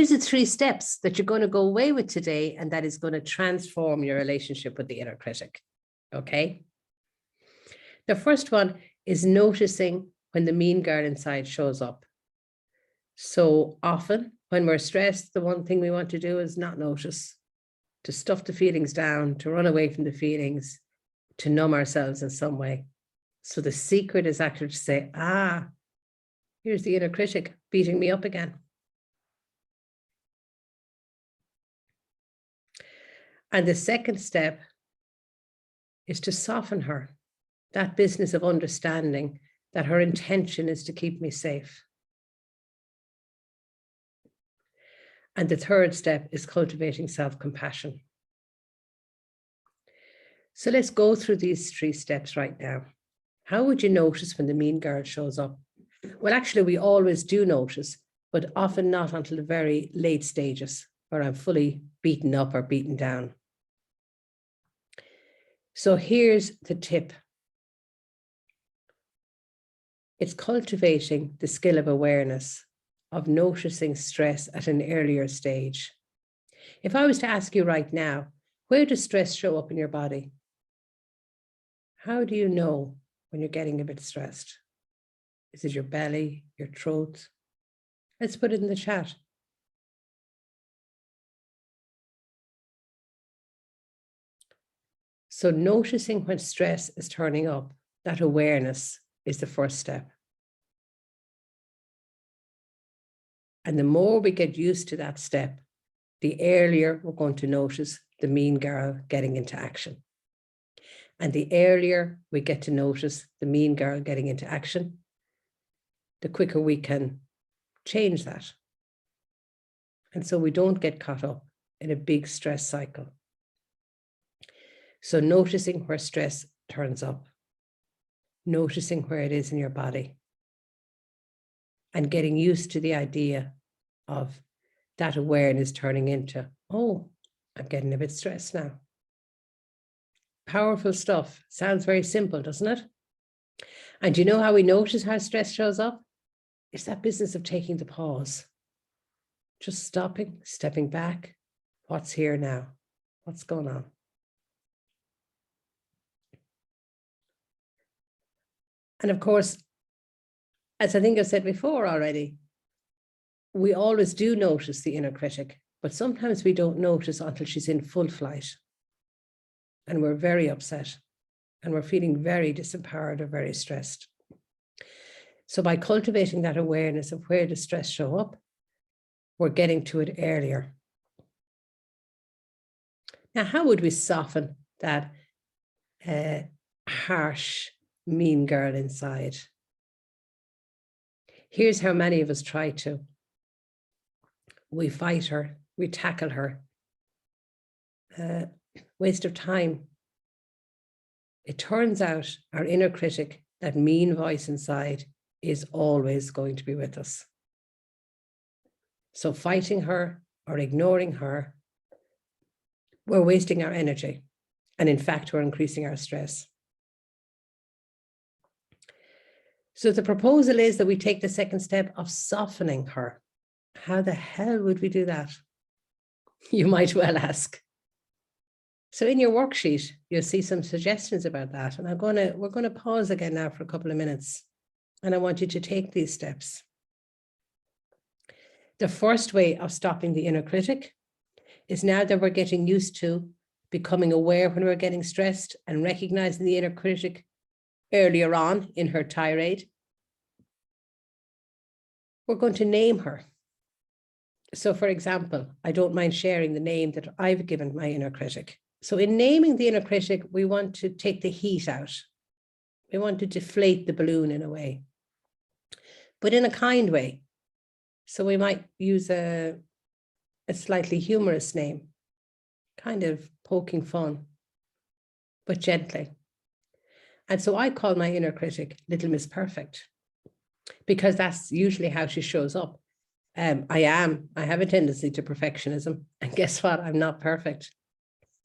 here's the 3 steps that you're going to go away with today, and that is going to transform your relationship with the inner critic. Okay. The first one is noticing when the mean girl inside shows up. So often when we're stressed, the one thing we want to do is not notice, to stuff the feelings down, to run away from the feelings, to numb ourselves in some way. So the secret is actually to say, here's the inner critic beating me up again. And the second step is to soften her, that business of understanding that her intention is to keep me safe. And the third step is cultivating self-compassion. So let's go through these 3 steps right now. How would you notice when the mean girl shows up? Well, actually, we always do notice, but often not until the very late stages where I'm fully beaten up or beaten down. So here's the tip. It's cultivating the skill of awareness, of noticing stress at an earlier stage. If I was to ask you right now, where does stress show up in your body? How do you know when you're getting a bit stressed? Is it your belly, your throat? Let's put it in the chat. So noticing when stress is turning up, that awareness is the first step. And the more we get used to that step, the earlier we're going to notice the mean girl getting into action. And the earlier we get to notice the mean girl getting into action, the quicker we can change that. And so we don't get caught up in a big stress cycle. So noticing where stress turns up, noticing where it is in your body, and getting used to the idea of that awareness turning into, oh, I'm getting a bit stressed now. Powerful stuff. Sounds very simple, doesn't it? And do you know how we notice how stress shows up? It's that business of taking the pause. Just stopping, stepping back. What's here now? What's going on? And of course, as I think I've said before already, we always do notice the inner critic, but sometimes we don't notice until she's in full flight. And we're very upset and we're feeling very disempowered or very stressed. So by cultivating that awareness of where the stress show up, we're getting to it earlier. Now, how would we soften that harsh, mean girl inside? Here's how many of us try to. We fight her, we tackle her. Waste of time. It turns out our inner critic, that mean voice inside, is always going to be with us. So fighting her or ignoring her, we're wasting our energy. And in fact, we're increasing our stress. So the proposal is that we take the second step of softening her. How the hell would we do that? You might well ask. So in your worksheet, you'll see some suggestions about that. And we're going to pause again now for a couple of minutes. And I want you to take these steps. The first way of stopping the inner critic is, now that we're getting used to becoming aware when we're getting stressed and recognizing the inner critic earlier on in her tirade, we're going to name her. So for example, I don't mind sharing the name that I've given my inner critic. So in naming the inner critic, we want to take the heat out. We want to deflate the balloon in a way, but in a kind way. So we might use a slightly humorous name, kind of poking fun, but gently. And so I call my inner critic Little Miss Perfect, because that's usually how she shows up. I have a tendency to perfectionism, and guess what? I'm not perfect.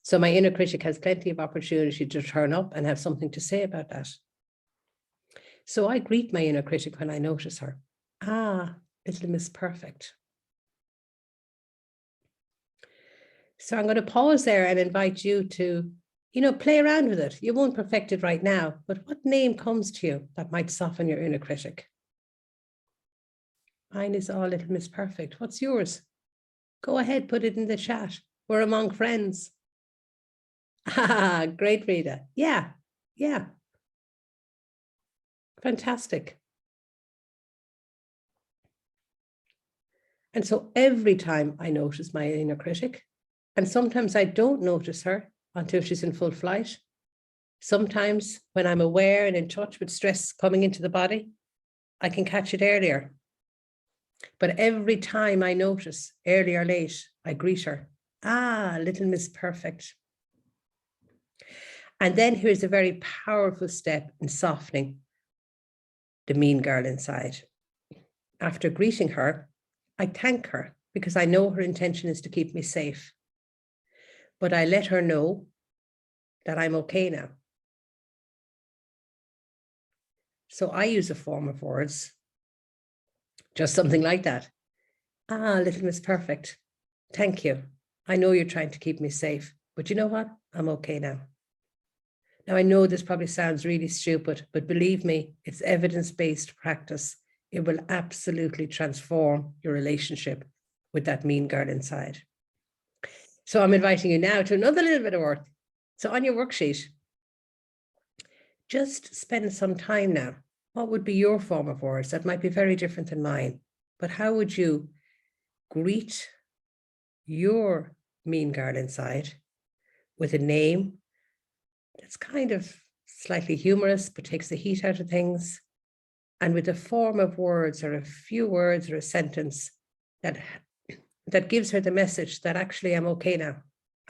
So my inner critic has plenty of opportunity to turn up and have something to say about that. So I greet my inner critic when I notice her. Ah, Little Miss Perfect. So I'm going to pause there and invite you to, play around with it. You won't perfect it right now, but what name comes to you that might soften your inner critic? Mine is all little Miss Perfect. What's yours? Go ahead, put it in the chat. We're among friends. Ah, great, Rita. Yeah. Fantastic. And so every time I notice my inner critic, and sometimes I don't notice her until she's in full flight. Sometimes when I'm aware and in touch with stress coming into the body, I can catch it earlier. But every time I notice, early or late, I greet her. Ah, little Miss Perfect. And then here's a very powerful step in softening the mean girl inside. After greeting her, I thank her because I know her intention is to keep me safe. But I let her know that I'm okay now. So I use a form of words, just something like that. Ah, little Miss Perfect, thank you. I know you're trying to keep me safe, but you know what? I'm okay now. Now, I know this probably sounds really stupid, but believe me, it's evidence-based practice. It will absolutely transform your relationship with that mean girl inside. So I'm inviting you now to another little bit of work. So on your worksheet, just spend some time now. What would be your form of words? That might be very different than mine, but how would you greet your mean girl inside with a name that's kind of slightly humorous, but takes the heat out of things, and with a form of words or a few words or a sentence that gives her the message that actually I'm okay now.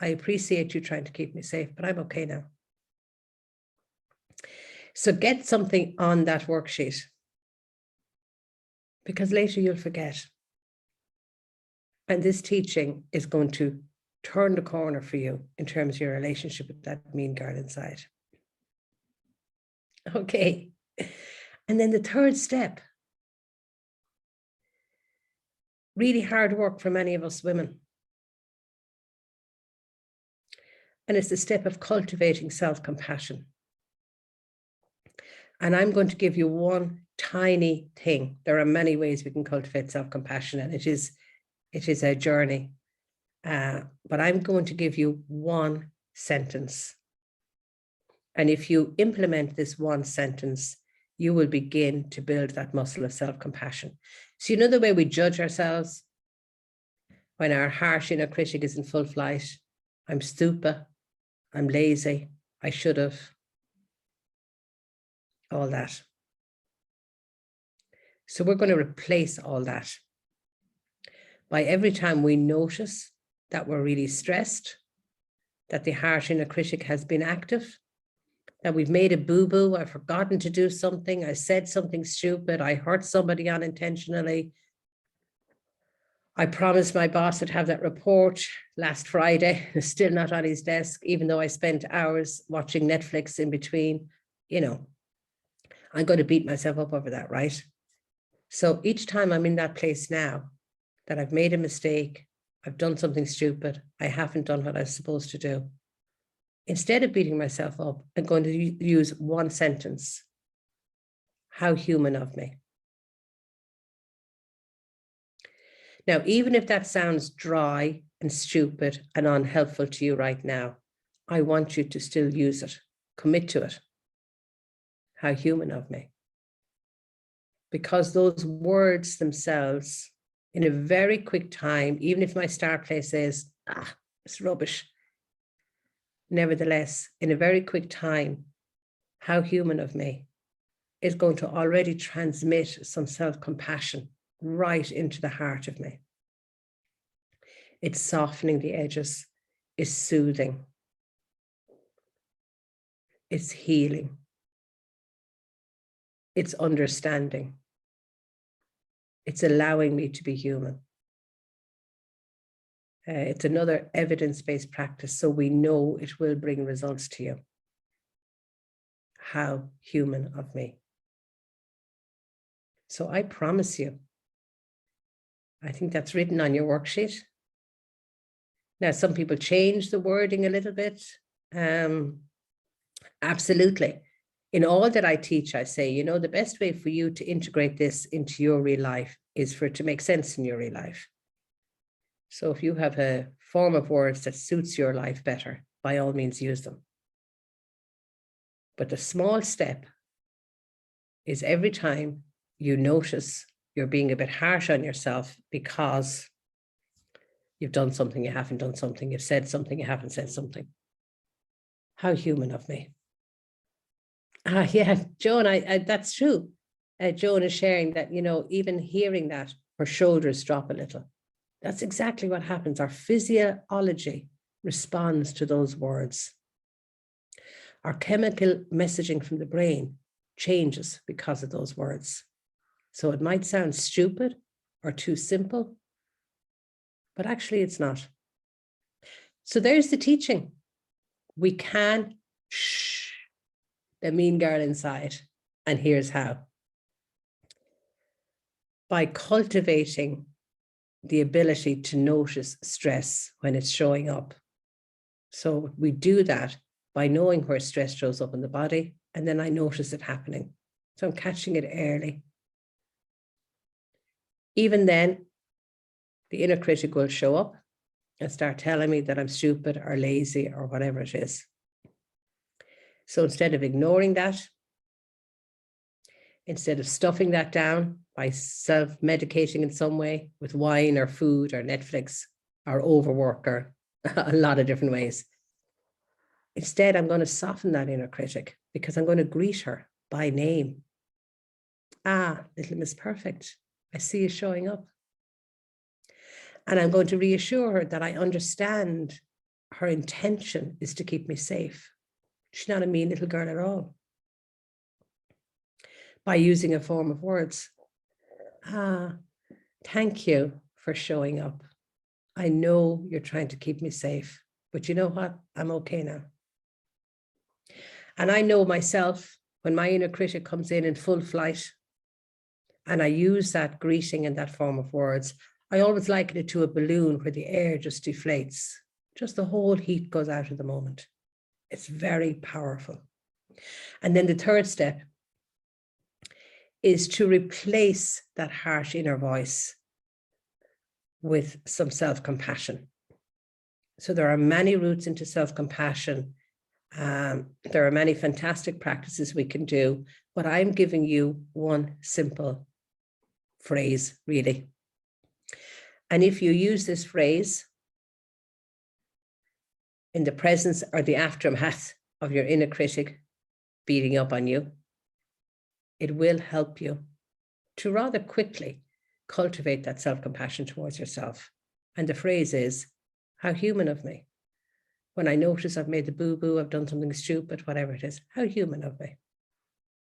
I appreciate you trying to keep me safe, but I'm okay now. So get something on that worksheet, because later you'll forget. And this teaching is going to turn the corner for you in terms of your relationship with that mean girl inside. Okay. And then the third step, really hard work for many of us women. And it's the step of cultivating self-compassion. And I'm going to give you one tiny thing. There are many ways we can cultivate self-compassion, and it is a journey. But I'm going to give you one sentence. And if you implement this one sentence, you will begin to build that muscle of self-compassion. So you know the way we judge ourselves when our harsh inner critic is in full flight? I'm stupid, I'm lazy, I should have, all that. So we're going to replace all that by every time we notice that we're really stressed, that the harsh inner critic has been active, that we've made a boo-boo, I've forgotten to do something, I said something stupid, I hurt somebody unintentionally, I promised my boss I'd have that report last Friday, it's still not on his desk, even though I spent hours watching Netflix in between. I'm going to beat myself up over that, right? So each time I'm in that place now, that I've made a mistake, I've done something stupid, I haven't done what I was supposed to do, instead of beating myself up, I'm going to use one sentence. How human of me. Now, even if that sounds dry and stupid and unhelpful to you right now, I want you to still use it. Commit to it. How human of me. Because those words themselves, in a very quick time, even if my start place is, it's rubbish. Nevertheless, in a very quick time, how human of me is going to already transmit some self-compassion right into the heart of me. It's softening the edges, it's soothing, it's healing, it's understanding, it's allowing me to be human. It's another evidence-based practice, so we know it will bring results to you. How human of me. So I promise you, I think that's written on your worksheet. Now, some people change the wording a little bit. Absolutely. In all that I teach, I say, you know, the best way for you to integrate this into your real life is for it to make sense in your real life. So if you have a form of words that suits your life better, by all means, use them. But the small step is every time you notice you're being a bit harsh on yourself because you've done something, you haven't done something, you've said something, you haven't said something. How human of me. Yeah, Joan, that's true. Joan is sharing that, you know, even hearing that, her shoulders drop a little. That's exactly what happens. Our physiology responds to those words. Our chemical messaging from the brain changes because of those words. So it might sound stupid or too simple, but actually it's not. So there's the teaching. We can shh the mean girl inside. And here's how. By cultivating the ability to notice stress when it's showing up. So we do that by knowing where stress shows up in the body, and then I notice it happening. So I'm catching it early. Even then, the inner critic will show up and start telling me that I'm stupid or lazy or whatever it is. So instead of ignoring that, instead of stuffing that down by self-medicating in some way with wine or food or Netflix or overwork or a lot of different ways, instead I'm going to soften that inner critic because I'm going to greet her by name. Ah, little Miss Perfect, I see you showing up. And I'm going to reassure her that I understand her intention is to keep me safe. She's not a mean little girl at all. By using a form of words. Ah, thank you for showing up. I know you're trying to keep me safe, but you know what? I'm okay now. And I know myself, when my inner critic comes in full flight, and I use that greeting in that form of words, I always liken it to a balloon where the air just deflates. Just the whole heat goes out at the moment. It's very powerful. And then the third step is to replace that harsh inner voice with some self-compassion. So there are many routes into self-compassion. There are many fantastic practices we can do, but I'm giving you one simple phrase, really. And if you use this phrase in the presence or the aftermath of your inner critic beating up on you, it will help you to rather quickly cultivate that self-compassion towards yourself. And the phrase is, how human of me. When I notice I've made the boo-boo, I've done something stupid, whatever it is, how human of me.